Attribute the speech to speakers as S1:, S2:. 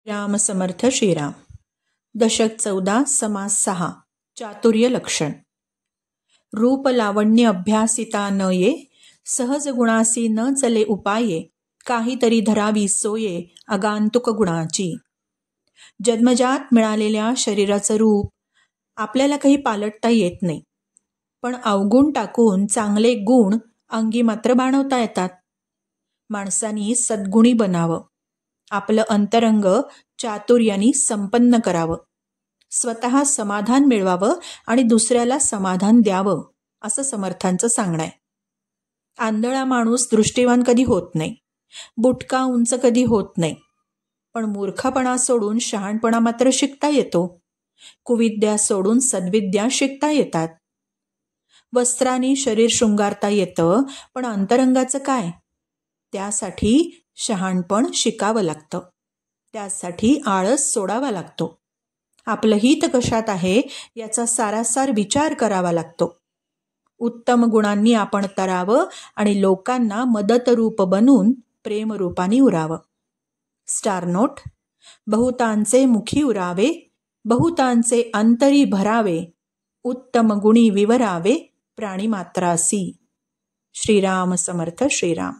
S1: राम समर्थ श्रीराम. दशक 14 समास 6 चातुर्य लक्षण. रूप लावण्य अभ्यासिता न ये, सहज गुणासी न चले उपाये, काहीतरी धरावी सोये आगंतुक गुणाची. जन्मजात मिळालेल्या शरीराचं रूप आपल्याला काही पालटता येत नाही, पण अवगुण टाकून चांगले गुण अंगी मात्र बाणवता येतात. माणसानी सद्गुणी बनावं, आपलं अंतरंग चातुर्यानी संपन्न करावं, स्वतः समाधान मिळवावं आणि दुसऱ्याला समाधान द्यावं, असं समर्थांचं सांगणं आहे. आंधळा माणूस दृष्टीवान कधी होत नाही, बुटका उंच कधी होत नाही, पण मूर्खपणा सोडून शहाणपणा मात्र शिकता येतो. कुविद्या सोडून सद्विद्या शिकता येतात. वस्त्रांनी शरीर शृंगारता येतं, पण अंतरंगाचं काय? त्यासाठी शहाणपण शिकावं लागतं, त्यासाठी आळस सोडावा लागतो. आपलं हित कशात आहे याचा सारासार विचार करावा लागतो. उत्तम गुणांनी आपण तरावं आणि लोकांना मदतरूप बनून प्रेमरूपाने उरावं. स्टार नोट: बहुतांचे मुखी उरावे, बहुतांचे अंतरी भरावे, उत्तम गुणी विवरावे प्राणीमात्रासी. श्रीराम समर्थ श्रीराम.